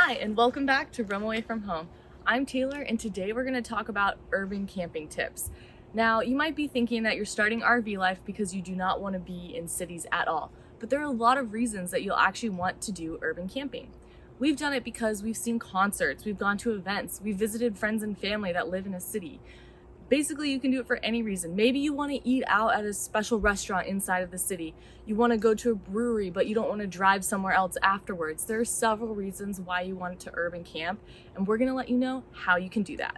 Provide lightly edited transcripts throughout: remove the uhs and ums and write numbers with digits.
Hi, and welcome back to Roam Away From Home. I'm Taylor, and today we're going to talk about urban camping tips. Now, you might be thinking that you're starting RV life because you do not want to be in cities at all, but there are a lot of reasons that you'll actually want to do urban camping. We've done it because we've seen concerts, we've gone to events, we've visited friends and family that live in a city. Basically, you can do it for any reason. Maybe you want to eat out at a special restaurant inside of the city. You want to go to a brewery, but you don't want to drive somewhere else afterwards. There are several reasons why you want to urban camp, and we're going to let you know how you can do that.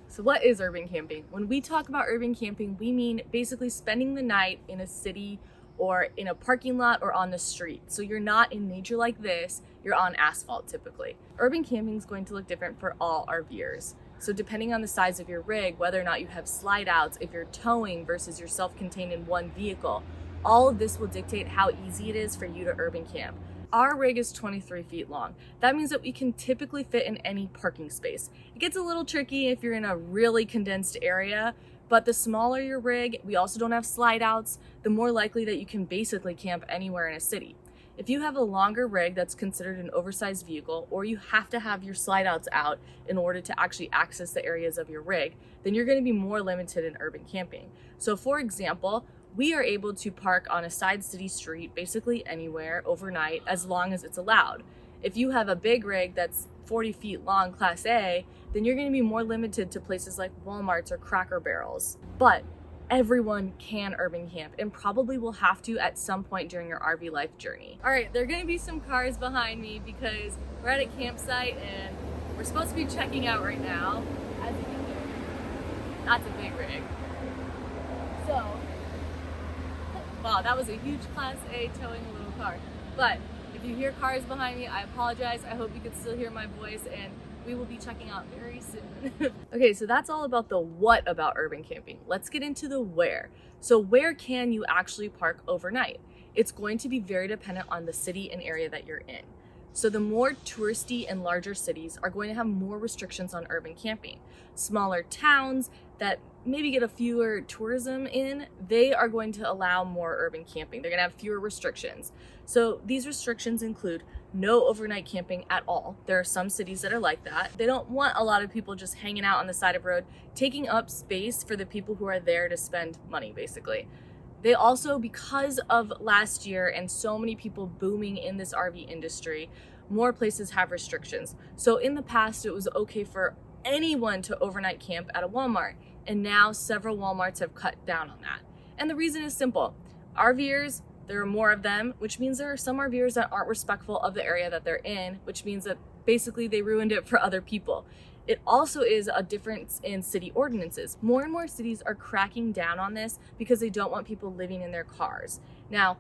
So what is urban camping? When we talk about urban camping, we mean basically spending the night in a city or in a parking lot or on the street. So you're not in nature like this, you're on asphalt typically. Urban camping is going to look different for all RVers. So depending on the size of your rig, whether or not you have slide outs, if you're towing versus you're self-contained in one vehicle, all of this will dictate how easy it is for you to urban camp. Our rig is 23 feet long. That means that we can typically fit in any parking space. It gets a little tricky if you're in a really condensed area, but the smaller your rig, we also don't have slide outs, the more likely that you can basically camp anywhere in a city. If you have a longer rig that's considered an oversized vehicle, or you have to have your slide outs out in order to actually access the areas of your rig, then you're going to be more limited in urban camping. So for example, we are able to park on a side city street basically anywhere overnight as long as it's allowed. If you have a big rig that's 40 feet long, Class A, then you're going to be more limited to places like Walmarts or Cracker Barrels. But everyone can urban camp and probably will have to at some point during your RV life journey. All right, there are going to be some cars behind me because we're at a campsite and we're supposed to be checking out right now. As you can hear, that's a big rig. So, wow, that was a huge Class A towing a little car. But if you hear cars behind me, I apologize. I hope you can still hear my voice, and we will be checking out very soon. Okay, so that's all about the what about urban camping. Let's get into the where. So where can you actually park overnight? It's going to be very dependent on the city and area that you're in. So the more touristy and larger cities are going to have more restrictions on urban camping. Smaller towns that maybe get a fewer tourism in, they are going to allow more urban camping. They're going to have fewer restrictions. So these restrictions include no overnight camping at all. There are some cities that are like that. They don't want a lot of people just hanging out on the side of the road, taking up space for the people who are there to spend money, basically. They also, because of last year and so many people booming in this RV industry, more places have restrictions. So in the past, it was okay for anyone to overnight camp at a Walmart, and now several Walmarts have cut down on that. And the reason is simple. RVers, there are more of them, which means there are some RVers that aren't respectful of the area that they're in, which means that basically they ruined it for other people. It also is a difference in city ordinances. More and more cities are cracking down on this because they don't want people living in their cars. Now,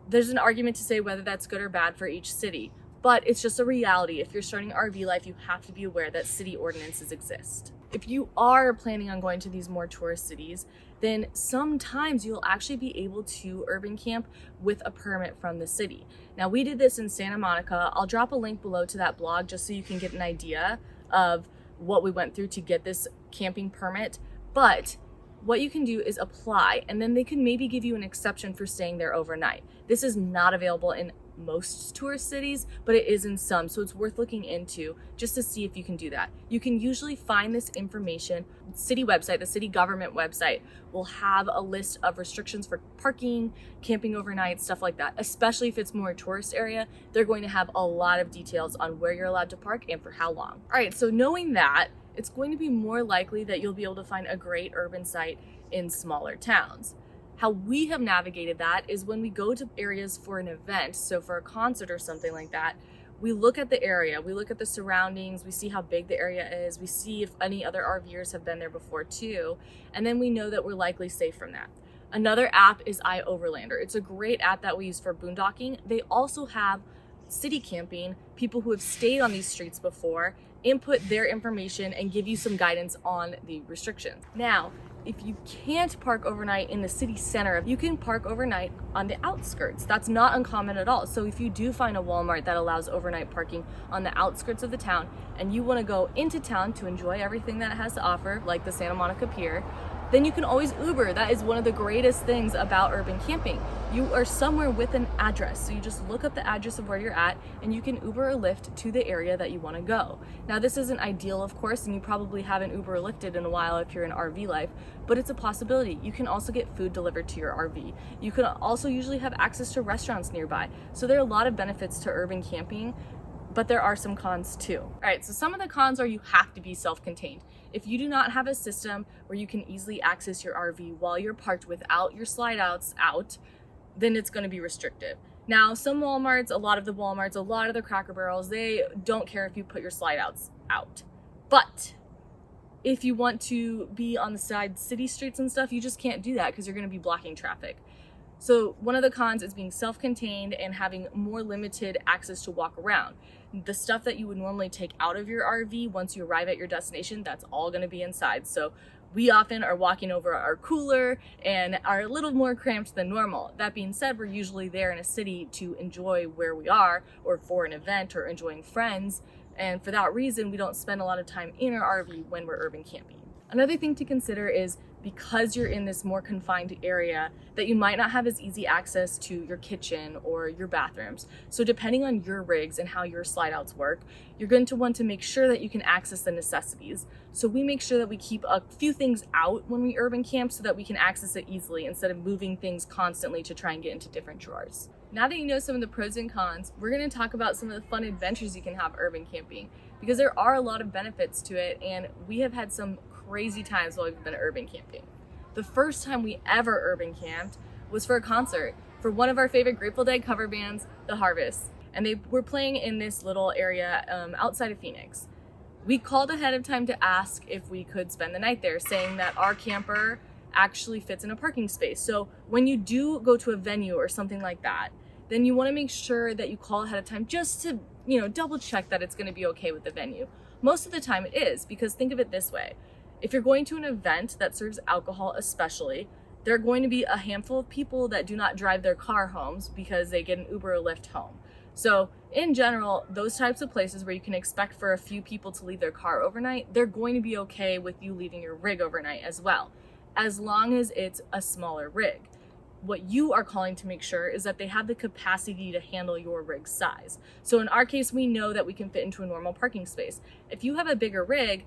there's an argument to say whether that's good or bad for each city, but it's just a reality. If you're starting RV life, you have to be aware that city ordinances exist. If you are planning on going to these more tourist cities, then sometimes you'll actually be able to urban camp with a permit from the city. Now, we did this in Santa Monica. I'll drop a link below to that blog just so you can get an idea of what we went through to get this camping permit. But what you can do is apply, and then they can maybe give you an exception for staying there overnight. This is not available in most tourist cities, but it is in some, so it's worth looking into just to see if you can do that. You can usually find this information. City website, the city government website, will have a list of restrictions for parking, camping overnight, stuff like that. Especially if it's more a tourist area, they're going to have a lot of details on where you're allowed to park and for how long. All right, so knowing that, it's going to be more likely that you'll be able to find a great urban site in smaller towns. How we have navigated that is when we go to areas for an event, so for a concert or something like that, we look at the area, we look at the surroundings, we see how big the area is, we see if any other RVers have been there before too, and then we know that we're likely safe from that. Another app is iOverlander. It's a great app that we use for boondocking. They also have city camping, people who have stayed on these streets before, input their information and give you some guidance on the restrictions. Now, if you can't park overnight in the city center, you can park overnight on the outskirts. That's not uncommon at all. So if you do find a Walmart that allows overnight parking on the outskirts of the town and you want to go into town to enjoy everything that it has to offer, like the Santa Monica Pier, then you can always Uber. That is one of the greatest things about urban camping. you are somewhere with an address. So you just look up the address of where you're at and you can Uber or Lyft to the area that you want to go. Now, this isn't ideal, of course, and you probably haven't Uber or Lyfted in a while if you're in RV life, but it's a possibility. You can also get food delivered to your RV. You can also usually have access to restaurants nearby. So there are a lot of benefits to urban camping, but there are some cons too. All right, so some of the cons are you have to be self-contained. If you do not have a system where you can easily access your RV while you're parked without your slide outs out, then it's going to be restrictive. Now, some Walmarts, a lot of the Cracker Barrels, they don't care if you put your slide outs out. But if you want to be on the side city streets and stuff, you just can't do that because you're going to be blocking traffic. So one of the cons is being self-contained and having more limited access to walk around. The stuff that you would normally take out of your RV once you arrive at your destination, that's all going to be inside. So we often are walking over our cooler and are a little more cramped than normal. That being said, we're usually there in a city to enjoy where we are or for an event or enjoying friends. And for that reason, we don't spend a lot of time in our RV when we're urban camping. Another thing to consider is because you're in this more confined area that you might not have as easy access to your kitchen or your bathrooms. So depending on your rigs and how your slide outs work, you're going to want to make sure that you can access the necessities. So we make sure that we keep a few things out when we urban camp so that we can access it easily instead of moving things constantly to try and get into different drawers. Now that you know some of the pros and cons, we're going to talk about some of the fun adventures you can have urban camping, because there are a lot of benefits to it, and we have had some crazy times while we've been urban camping. The first time we ever urban camped was for a concert for one of our favorite Grateful Dead cover bands, The Harvest, and they were playing in this little area outside of Phoenix. We called ahead of time to ask if we could spend the night there, saying that our camper actually fits in a parking space. So when you do go to a venue or something like that, then you want to make sure that you call ahead of time just to, double check that it's going to be okay with the venue. Most of the time it is, because think of it this way. If you're going to an event that serves alcohol especially, there are going to be a handful of people that do not drive their car homes because they get an Uber or Lyft home. So in general, those types of places where you can expect for a few people to leave their car overnight, they're going to be okay with you leaving your rig overnight as well, as long as it's a smaller rig. What you are calling to make sure is that they have the capacity to handle your rig size. So in our case, we know that we can fit into a normal parking space. If you have a bigger rig,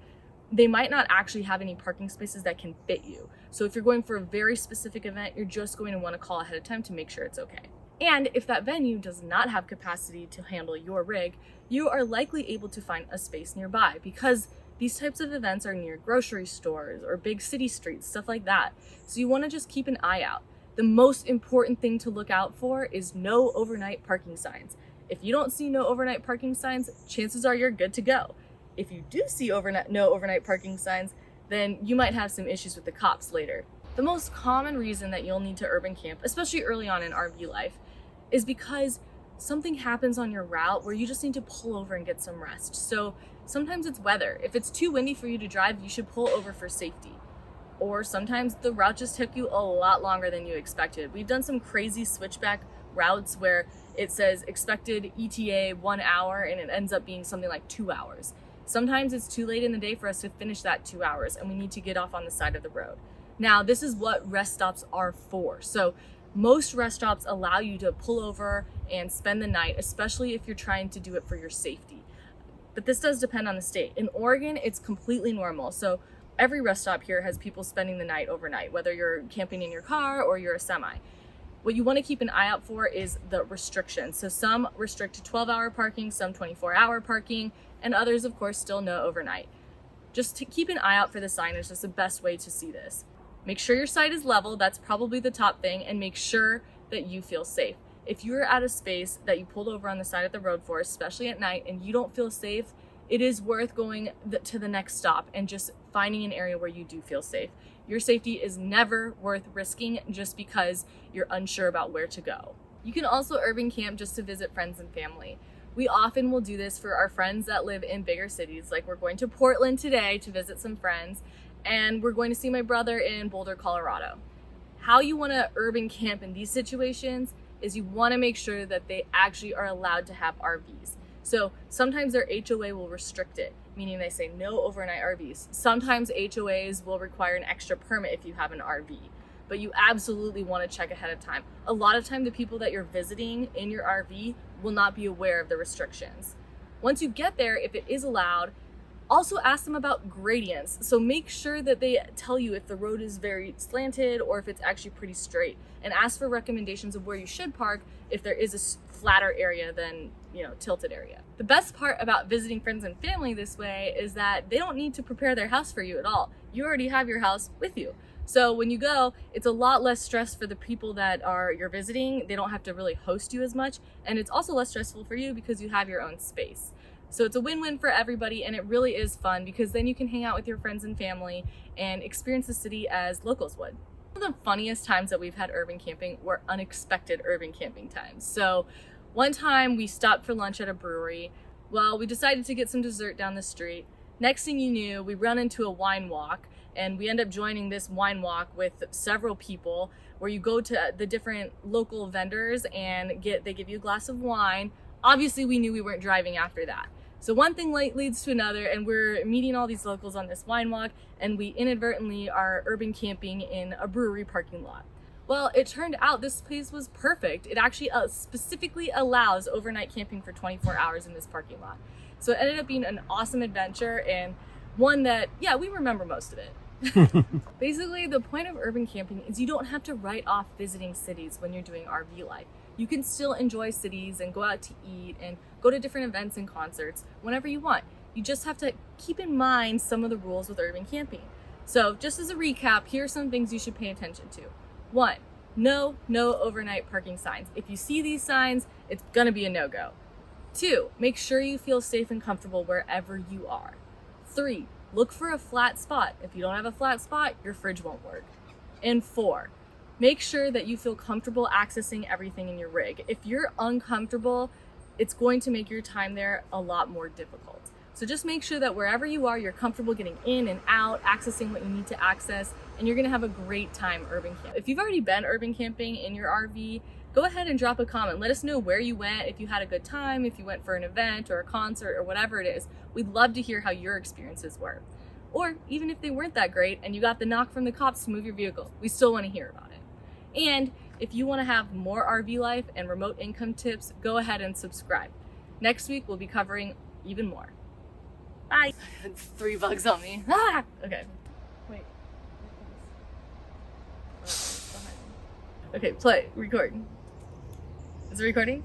they might not actually have any parking spaces that can fit you. So if you're going for a very specific event, you're just going to want to call ahead of time to make sure it's okay. And if that venue does not have capacity to handle your rig, you are likely able to find a space nearby, because these types of events are near grocery stores or big city streets, stuff like that. So you want to just keep an eye out. The most important thing to look out for is no overnight parking signs. If you don't see no overnight parking signs, chances are you're good to go. If you do see no overnight parking signs, then you might have some issues with the cops later. The most common reason that you'll need to urban camp, especially early on in RV life, is because something happens on your route where you just need to pull over and get some rest. So sometimes it's weather. If it's too windy for you to drive, you should pull over for safety. Or sometimes the route just took you a lot longer than you expected. We've done some crazy switchback routes where it says expected ETA 1 hour and it ends up being something like 2 hours. Sometimes it's too late in the day for us to finish that 2 hours and we need to get off on the side of the road. Now, this is what rest stops are for. So most rest stops allow you to pull over and spend the night, especially if you're trying to do it for your safety. But this does depend on the state. In Oregon, it's completely normal. So every rest stop here has people spending the night overnight, whether you're camping in your car or you're a semi. What you want to keep an eye out for is the restrictions. So some restrict to 12-hour parking, some 24-hour parking, and others, of course, still no overnight. Just to keep an eye out for the signage. That's the best way to see this. Make sure your site is level. That's probably the top thing, and make sure that you feel safe. If you're at a space that you pulled over on the side of the road for, especially at night, and you don't feel safe, it is worth going to the next stop and just finding an area where you do feel safe. Your safety is never worth risking just because you're unsure about where to go. You can also urban camp just to visit friends and family. We often will do this for our friends that live in bigger cities, like we're going to Portland today to visit some friends, and we're going to see my brother in Boulder, Colorado. How you want to urban camp in these situations is you want to make sure that they actually are allowed to have RVs. So sometimes their HOA will restrict it, meaning they say no overnight RVs. Sometimes HOAs will require an extra permit if you have an RV. but you absolutely want to check ahead of time. A lot of time, the people that you're visiting in your RV will not be aware of the restrictions. Once you get there, if it is allowed, also ask them about gradients. So make sure that they tell you if the road is very slanted or if it's actually pretty straight, and ask for recommendations of where you should park if there is a flatter area than, tilted area. The best part about visiting friends and family this way is that they don't need to prepare their house for you at all. You already have your house with you. So when you go, it's a lot less stress for the people that you're visiting. They don't have to really host you as much, and it's also less stressful for you because you have your own space. So it's a win-win for everybody, and it really is fun because then you can hang out with your friends and family and experience the city as locals would. One of the funniest times that we've had urban camping were unexpected urban camping times. So one time we stopped for lunch at a brewery. Well, we decided to get some dessert down the street. Next thing you knew, we run into a wine walk, and we end up joining this wine walk with several people where you go to the different local vendors and they give you a glass of wine. Obviously, we knew we weren't driving after that. So one thing leads to another, and we're meeting all these locals on this wine walk, and we inadvertently are urban camping in a brewery parking lot. Well, it turned out this place was perfect. It actually specifically allows overnight camping for 24 hours in this parking lot. So it ended up being an awesome adventure, and one that, we remember most of it. Basically, the point of urban camping is you don't have to write off visiting cities when you're doing RV life. You can still enjoy cities and go out to eat and go to different events and concerts whenever you want. You just have to keep in mind some of the rules with urban camping. So just as a recap, here are some things you should pay attention to. 1, no overnight parking signs. If you see these signs, it's gonna be a no-go. 2, make sure you feel safe and comfortable wherever you are. 3, look for a flat spot. If you don't have a flat spot, your fridge won't work. And 4, make sure that you feel comfortable accessing everything in your rig. If you're uncomfortable, it's going to make your time there a lot more difficult. So just make sure that wherever you are, you're comfortable getting in and out, accessing what you need to access, and you're gonna have a great time urban camping. If you've already been urban camping in your RV, go ahead and drop a comment. Let us know where you went, if you had a good time, if you went for an event or a concert or whatever it is. We'd love to hear how your experiences were. Or even if they weren't that great and you got the knock from the cops to move your vehicle, we still wanna hear about it. And if you wanna have more RV life and remote income tips, go ahead and subscribe. Next week, we'll be covering even more. Bye. 3 bugs on me. Ah! Okay. Wait. Okay, play. Record. Is it recording?